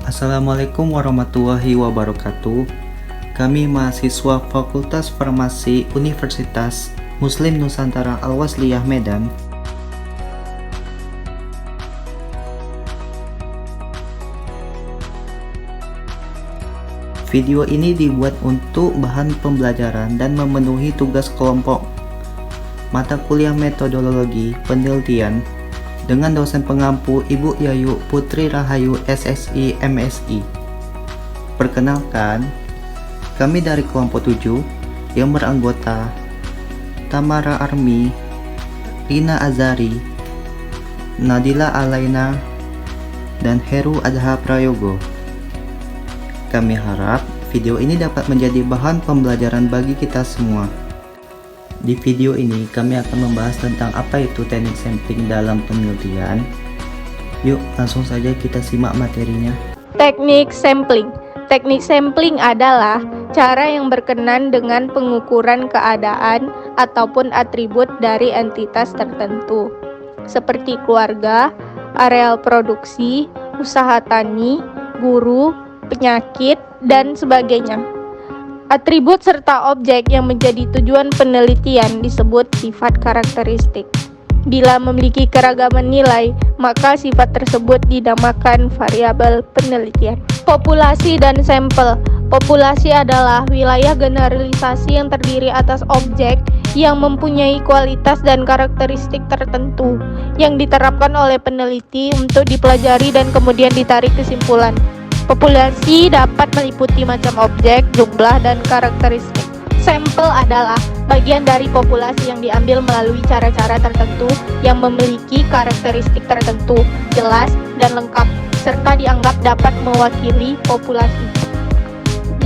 Assalamualaikum warahmatullahi wabarakatuh. Kami mahasiswa Fakultas Farmasi Universitas Muslim Nusantara Al-Wasliyah Medan Video ini dibuat untuk bahan pembelajaran dan memenuhi tugas kelompok mata kuliah metodologi penelitian dengan dosen pengampu Ibu Yayu Putri Rahayu SSI MSI. Perkenalkan, kami dari kelompok 7 yang beranggota Tamara Armi, Rina Azari, Nadila Alaina, dan Heru Adha Prayogo. Kami harap video ini dapat menjadi bahan pembelajaran bagi kita semua. Di video ini kami akan membahas tentang apa itu teknik sampling dalam penelitian. Yuk langsung saja kita simak materinya. Teknik sampling. Teknik sampling adalah cara yang berkenan dengan pengukuran keadaan ataupun atribut dari entitas tertentu, seperti keluarga, areal produksi, usaha tani, guru, penyakit, dan sebagainya. Atribut serta objek yang menjadi tujuan penelitian disebut sifat karakteristik. Bila memiliki keragaman nilai, maka sifat tersebut dinamakan variabel penelitian. Populasi dan sampel. Populasi adalah wilayah generalisasi yang terdiri atas objek yang mempunyai kualitas dan karakteristik tertentu yang diterapkan oleh peneliti untuk dipelajari dan kemudian ditarik kesimpulan. Populasi dapat meliputi macam objek, jumlah, dan karakteristik. Sampel adalah bagian dari populasi yang diambil melalui cara-cara tertentu yang memiliki karakteristik tertentu, jelas, dan lengkap, serta dianggap dapat mewakili populasi.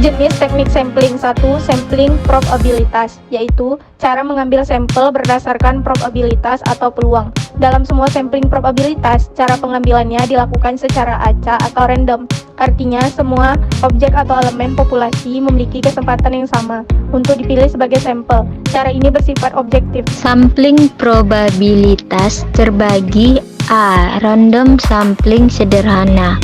Jenis teknik sampling. 1. Sampling probabilitas, yaitu cara mengambil sampel berdasarkan probabilitas atau peluang. Dalam semua sampling probabilitas, cara pengambilannya dilakukan secara acak atau random. Artinya, semua objek atau elemen populasi memiliki kesempatan yang sama untuk dipilih sebagai sampel. Cara ini bersifat objektif. Sampling probabilitas terbagi A. Random sampling sederhana.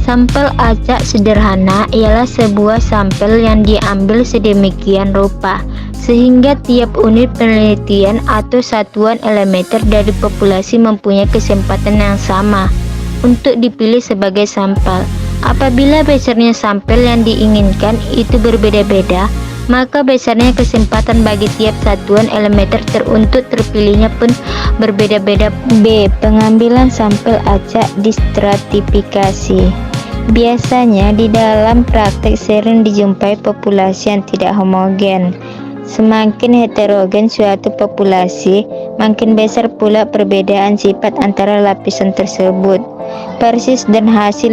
Sampel acak sederhana ialah sebuah sampel yang diambil sedemikian rupa sehingga tiap unit penelitian atau satuan elemen dari populasi mempunyai kesempatan yang sama untuk dipilih sebagai sampel. Apabila besarnya sampel yang diinginkan itu berbeda-beda, maka besarnya kesempatan bagi tiap satuan elemen untuk terpilihnya pun berbeda-beda. B. Pengambilan sampel acak distratifikasi. Biasanya di dalam praktek sering dijumpai populasi yang tidak homogen. Semakin heterogen suatu populasi, makin besar pula perbedaan sifat antara lapisan tersebut. Persis dan hasil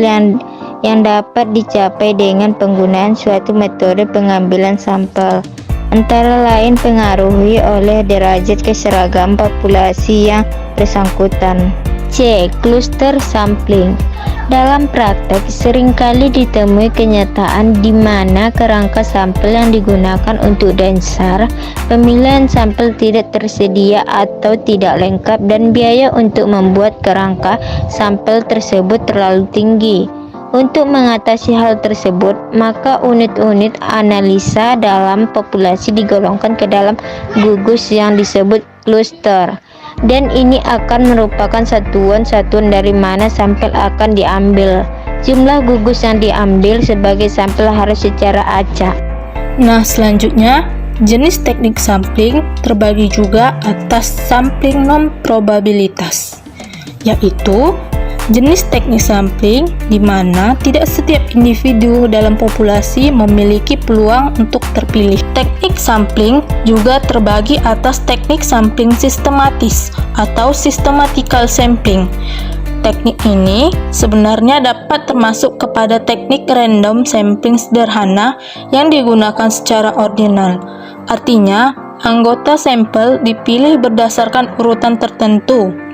yang dapat dicapai dengan penggunaan suatu metode pengambilan sampel, antara lain pengaruhi oleh derajat keseragaman populasi yang bersangkutan. C. Cluster sampling. Dalam praktek seringkali ditemui kenyataan di mana kerangka sampel yang digunakan untuk dasar pemilihan sampel tidak tersedia atau tidak lengkap dan biaya untuk membuat kerangka sampel tersebut terlalu tinggi. Untuk mengatasi hal tersebut, maka unit-unit analisa dalam populasi digolongkan ke dalam gugus yang disebut cluster. Dan ini akan merupakan satuan-satuan dari mana sampel akan diambil. Jumlah gugus yang diambil sebagai sampel harus secara acak. Nah, selanjutnya jenis teknik sampling terbagi juga atas sampling non-probabilitas, yaitu jenis teknik sampling di mana tidak setiap individu dalam populasi memiliki peluang untuk terpilih. Teknik sampling juga terbagi atas teknik sampling sistematis atau systematical sampling. Teknik ini sebenarnya dapat termasuk kepada teknik random sampling sederhana yang digunakan secara ordinal. Artinya, anggota sampel dipilih berdasarkan urutan tertentu.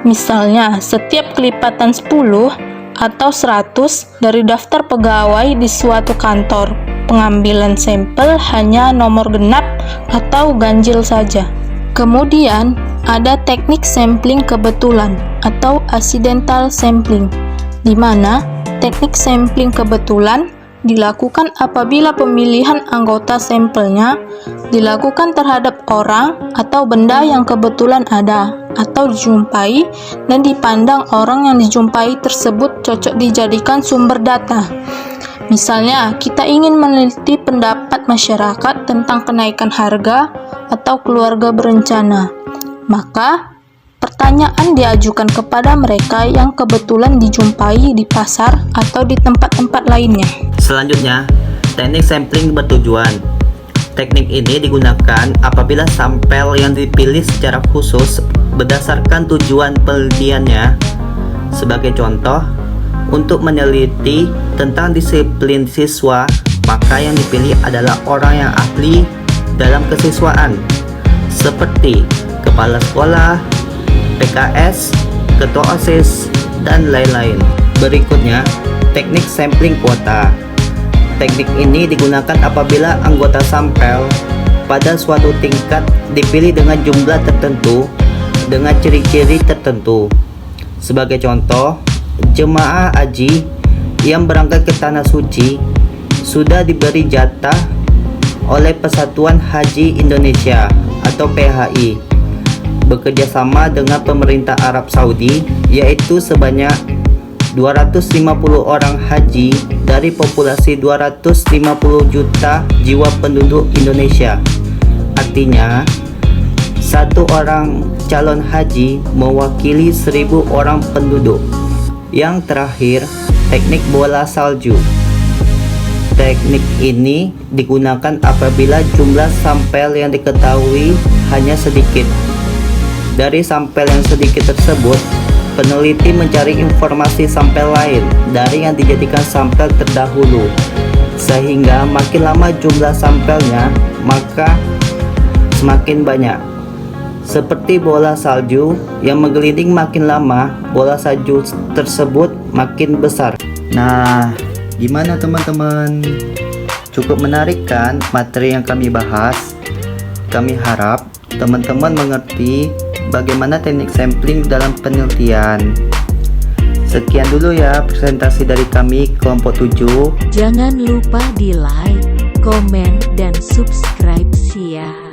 Misalnya, setiap kelipatan 10 atau 100 dari daftar pegawai di suatu kantor, pengambilan sampel hanya nomor genap atau ganjil saja. Kemudian, ada teknik sampling kebetulan atau accidental sampling, di mana teknik sampling kebetulan dilakukan apabila pemilihan anggota sampelnya dilakukan terhadap orang atau benda yang kebetulan ada atau dijumpai dan dipandang orang yang dijumpai tersebut cocok dijadikan sumber data. Misalnya, kita ingin meneliti pendapat masyarakat tentang kenaikan harga atau keluarga berencana. Maka, pertanyaan diajukan kepada mereka yang kebetulan dijumpai di pasar atau di tempat-tempat lainnya. Selanjutnya, teknik sampling bertujuan. Teknik ini digunakan apabila sampel yang dipilih secara khusus berdasarkan tujuan penelitiannya. Sebagai contoh, untuk meneliti tentang disiplin siswa, maka yang dipilih adalah orang yang ahli dalam kesiswaan, seperti kepala sekolah, PKS, ketua OSIS, dan lain-lain. Berikutnya, teknik sampling kuota. Teknik ini digunakan apabila anggota sampel pada suatu tingkat dipilih dengan jumlah tertentu dengan ciri-ciri tertentu. Sebagai contoh, jemaah haji yang berangkat ke Tanah Suci sudah diberi jatah oleh Persatuan Haji Indonesia atau PHI bekerjasama dengan pemerintah Arab Saudi, yaitu sebanyak 250 orang haji dari populasi 250 juta jiwa penduduk Indonesia. Artinya, satu orang calon haji mewakili 1000 orang penduduk. Yang terakhir, teknik bola salju. Teknik ini digunakan apabila jumlah sampel yang diketahui hanya sedikit. Dari sampel yang sedikit tersebut, peneliti mencari informasi sampel lain dari yang dijadikan sampel terdahulu, sehingga makin lama jumlah sampelnya, maka semakin banyak. Seperti bola salju yang menggelinding makin lama, bola salju tersebut makin besar. Nah, gimana teman-teman? Cukup menarik kan materi yang kami bahas? Kami harap teman-teman mengerti bagaimana teknik sampling dalam penelitian. Sekian dulu ya presentasi dari kami kelompok 7. Jangan lupa di like, komen, dan subscribe ya.